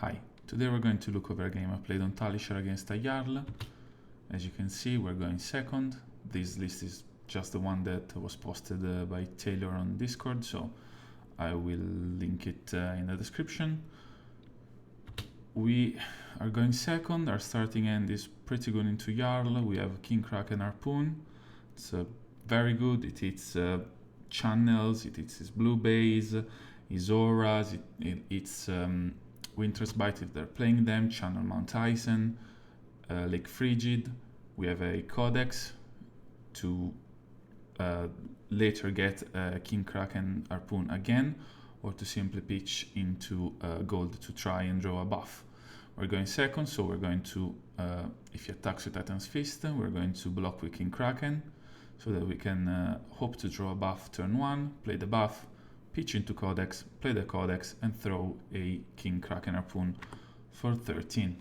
Hi, today we're going to look over a game I played on Talisher against a Jarl. As you can see, we're going second. This list is just the one that was posted by Taylor on Discord, so I will link it in the description. We are going second. Our starting end is pretty good into Jarl. We have King, Kraken, Harpoon. It's very good. It hits channels, it hits his blue base, his auras, it's Winter's Bite if they're playing them, Channel Mount Ison, Lake Frigid. We have a Codex to later get King, Kraken, Harpoon again, or to simply pitch into gold to try and draw a buff. We're going second, so we're going to, if he attacks with Titan's Fist, we're going to block with King Kraken, so that we can hope to draw a buff turn 1, play the buff, pitch into Codex, play the Codex, and throw a King, Kraken, Harpoon for 13.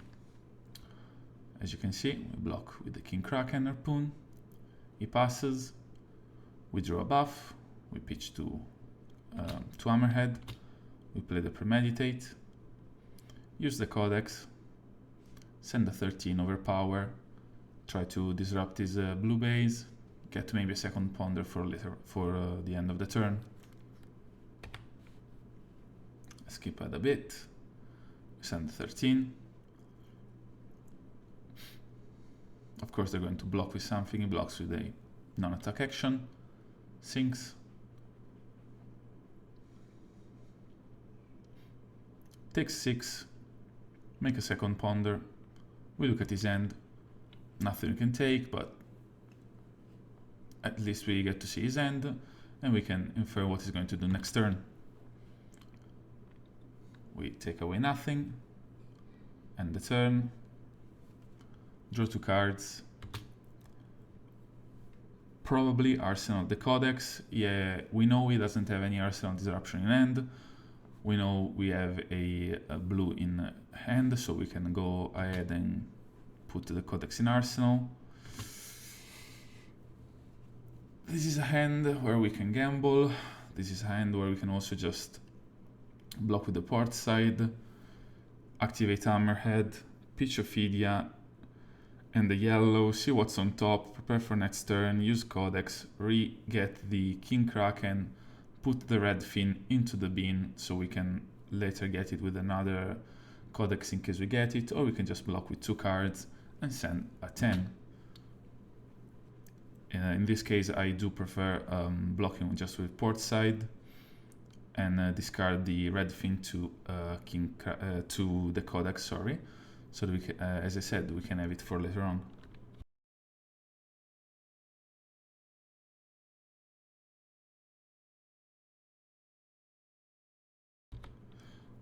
As you can see, we block with the King, Kraken, Harpoon. He passes, we draw a buff, we pitch to Hammerhead, we play the Premeditate, use the Codex, send the 13 overpower, try to disrupt his blue base, get maybe a second ponder for the end of the turn. Skip ahead a bit, send the 13. Of course they're going to block with something. He blocks with a non-attack action, sinks, takes 6, make a second ponder, we look at his end, nothing we can take, but at least we get to see his end, and we can infer what he's going to do next turn. We take away nothing, end the turn, draw 2 cards, probably Arsenal the Codex. Yeah, we know he doesn't have any Arsenal disruption in hand. We know we have a blue in hand, so we can go ahead and put the Codex in Arsenal. This is a hand where we can gamble. This is a hand where we can also just block with the port side, activate Hammerhead, pitch Ophidia, and the yellow, see what's on top, prepare for next turn, use Codex, re-get the King Kraken, put the red fin into the bin so we can later get it with another Codex in case we get it, or we can just block with 2 cards and send a 10. In this case I do prefer blocking just with port side and discard the red fin to to the Codex, sorry, so that we can, as I said, we can have it for later on.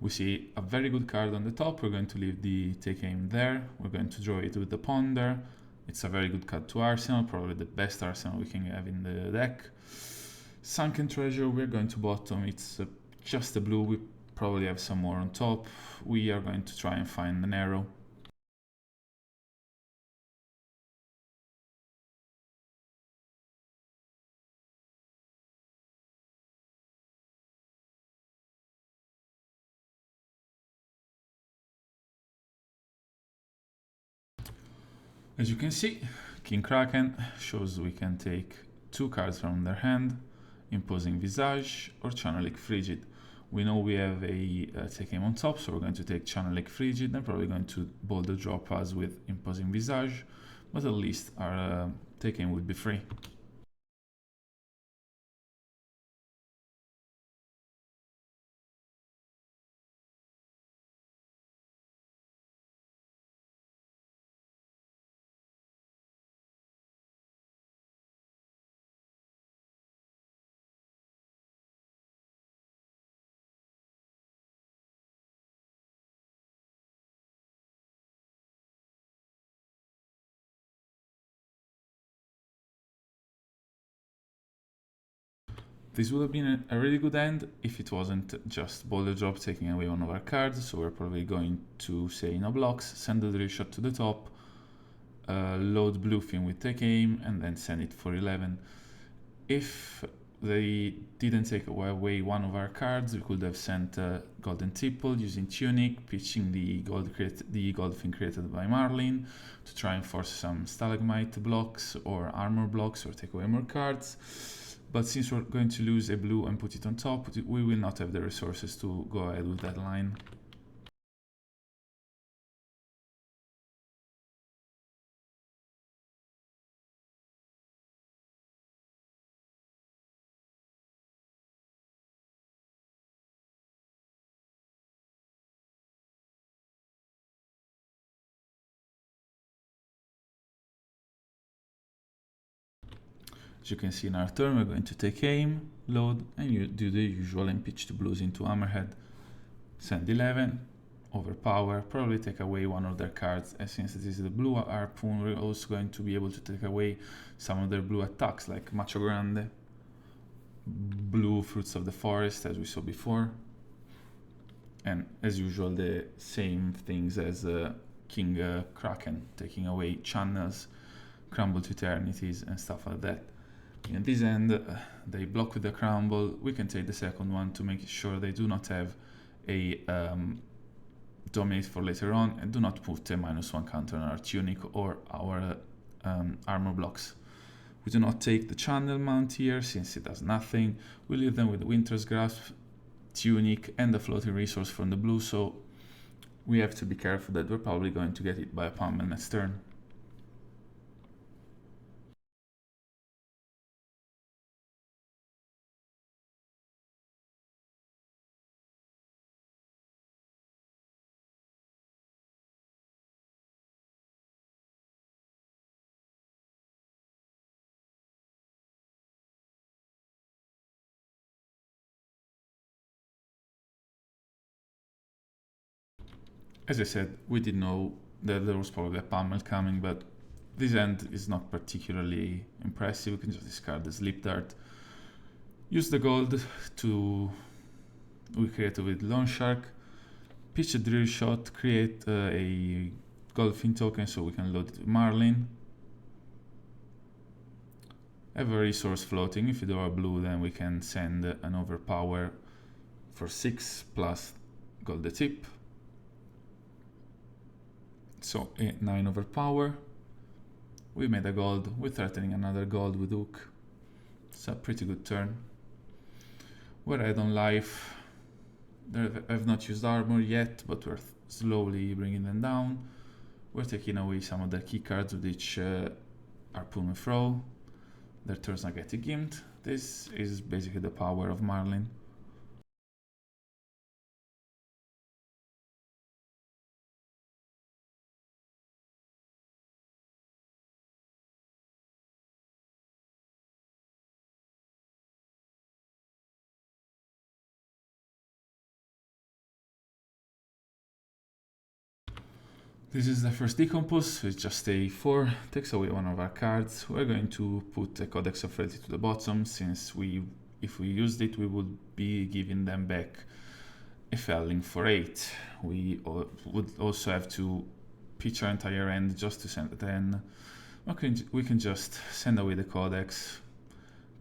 We see a very good card on the top. We're going to leave the take aim there. We're going to draw it with the ponder. It's a very good card to Arsenal, probably the best Arsenal we can have in the deck. Sunken Treasure, we're going to bottom. It's just a blue. We probably have some more on top. We are going to try and find an arrow. As you can see, King Kraken shows we can take 2 cards from their hand, Imposing Visage or Channel Lake Frigid. We know we have a take aim on top, so we're going to take Channel Lake Frigid and probably going to boulder drop us with Imposing Visage, but at least our take aim would be free. This would have been a really good end if it wasn't just boulder drop taking away one of our cards, so we're probably going to say no blocks, send the drill shot to the top, load bluefin with take aim, and then send it for 11. If they didn't take away one of our cards. We could have sent Golden Tipple using Tunic, pitching the gold fin created by Marlynn to try and force some stalagmite blocks or armor blocks or take away more cards. But since we're going to lose a blue and put it on top, we will not have the resources to go ahead with that line. As you can see in our turn, we're going to take aim, load, and you do the usual and pitch the blues into Hammerhead. Send 11, overpower, probably take away one of their cards, and since this is the blue harpoon, we're also going to be able to take away some of their blue attacks, like Macho Grande, blue Fruits of the Forest, as we saw before, and as usual, the same things as King Kraken, taking away channels, Crumble to Eternities, and stuff like that. In this end, they block with the crumble. We can take the second one to make sure they do not have a dominate for later on, and do not put a -1 counter on our tunic or our armor blocks. We do not take the channel mount here since it does nothing. We leave them with the Winter's Grasp, tunic, and the floating resource from the blue, so we have to be careful that we're probably going to get hit by a pummel next turn. As I said, we did know that there was probably a pummel coming, but this end is not particularly impressive. We can just discard the Sleep Dart. Use the gold to recreate with Loan Shark. Pitch a Drill Shot, create a Goldfin token so we can load it with Marlynn. Have a resource floating. If you draw a blue, then we can send an Overpower for 6 plus Gold the Tip. So a 9 Overpower. We made a gold. We're threatening another gold with Hook. It's a pretty good turn. We're ahead on life. I've not used armor yet, but we're slowly bringing them down. We're taking away some of their key cards with each harpoon we throw. Their turns are getting gimped. This is basically the power of Marlynn. This is the first Decompose, it's just a 4, takes away one of our cards. We're going to put a Codex of Reality to the bottom, since if we used it, we would be giving them back a Felling for 8. We would also have to pitch our entire end just to send it in. We can just send away the Codex,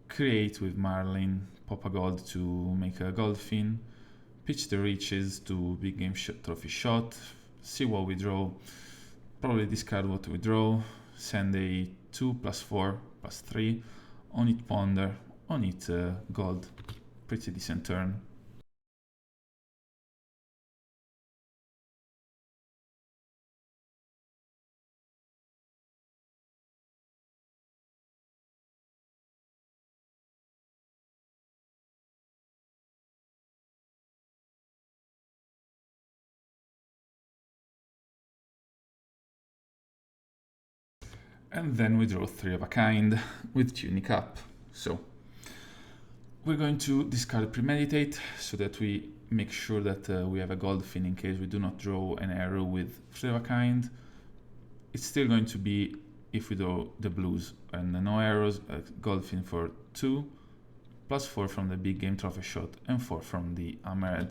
create with Marlynn, pop a gold to make a Goldfin, pitch the Reaches to Big Game Trophy Shot, see what we draw, probably discard what we draw, send a 2 plus 4 plus 3, on it Ponder, on it gold. Pretty decent turn. And then we draw 3 of a kind with Tunic up. So we're going to discard Premeditate so that we make sure that we have a Goldfin in case we do not draw an arrow with 3 of a kind. It's still going to be, if we draw the blues and no arrows, a Goldfin for 2, plus 4 from the Big Game Trophy Shot and 4 from the Hammerhead.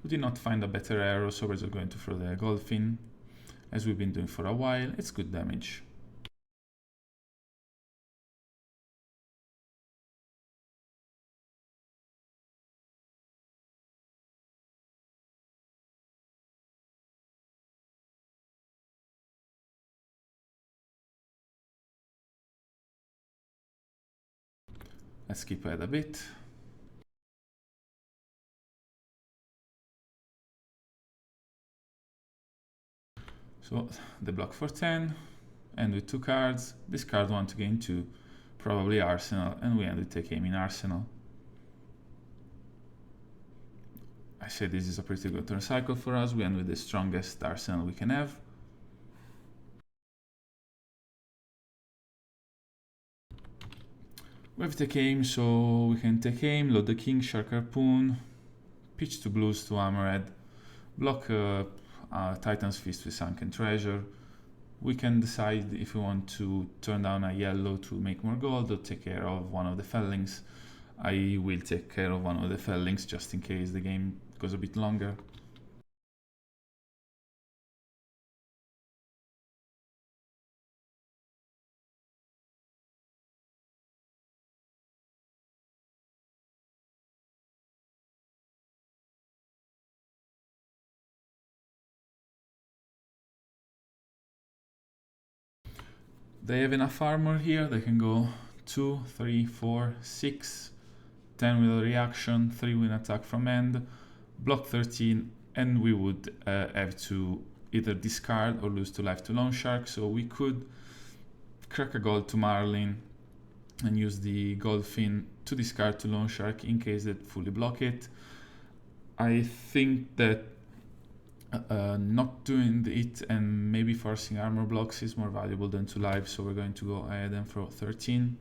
We did not find a better arrow, so we're just going to throw the gold fin, as we've been doing for a while. It's good damage. Let's skip ahead a bit. So the block for 10, and with 2 cards, discard 1 to gain 2, probably Arsenal, and we end with take aim in Arsenal. I say this is a pretty good turn cycle for us. We end with the strongest Arsenal we can have. We have take aim, so we can take aim, load the king, shark harpoon, pitch 2 blues to hammerhead, block Titan's Fist with sunken treasure. We can decide if we want to turn down a yellow to make more gold or take care of one of the fellings. I will take care of one of the fellings just in case the game goes a bit longer. They have enough armor here. They can go 2, 3, 4, 6, 10 with a reaction, 3 with an attack from end, block 13, and we would have to either discard or lose 2 life to Loan Shark. So we could crack a gold to Marlynn and use the gold fin to discard to Loan Shark in case they fully block it. I think that not doing it and maybe forcing armor blocks is more valuable than 2 lives, so we're going to go ahead and throw 13.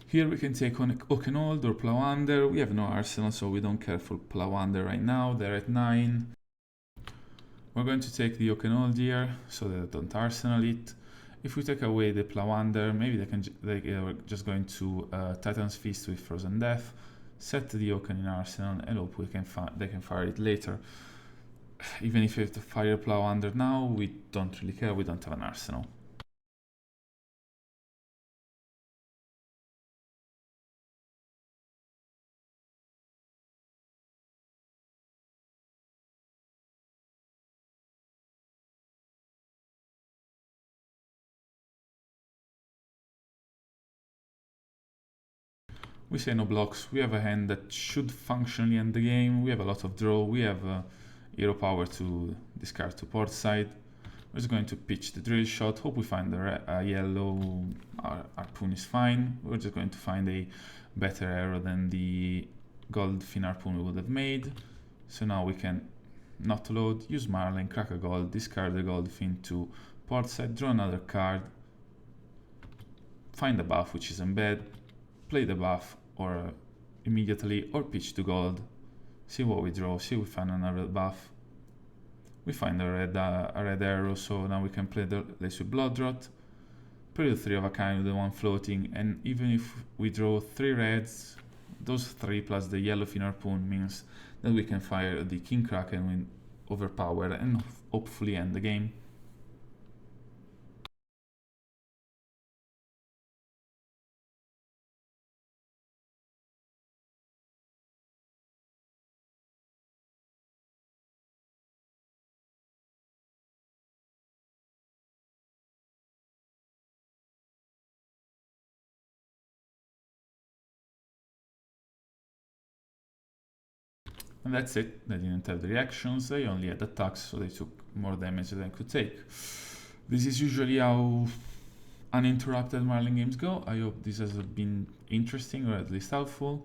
Here we can take on Oakenhold or Plow Under. We have no arsenal, so we don't care for Plow Under right now. They're at 9. We're going to take the Oakenhold here, so they don't arsenal it. If we take away the Plow Under, maybe they are just going to Titan's Fist with Frozen Death, set the Oaken in arsenal, and hope they can fire it later. Even if we have to fire Plow Under now, we don't really care, we don't have an arsenal. We say no blocks. We have a hand that should functionally end the game. We have a lot of draw. We have hero power to discard to port side. We're just going to pitch the drill shot. Hope we find a yellow. Our harpoon is fine. We're just going to find a better arrow than the gold fin harpoon we would have made. So now we can not load, use Marlynn, crack a gold, discard the gold fin to port side, draw another card, find a buff which is embed, play the buff or immediately, or pitch to gold, see what we draw, see we find another buff. We find a red arrow, so now we can play the Lace with Blood Rot, play the 3 of a kind with the 1 floating, and even if we draw 3 reds, those 3 plus the yellow fin harpoon means that we can fire the King Kraken with overpower and hopefully end the game. And that's it. They didn't have the reactions, they only had attacks, so they took more damage than they could take. This is usually how uninterrupted Marlynn games go. I hope this has been interesting or at least helpful.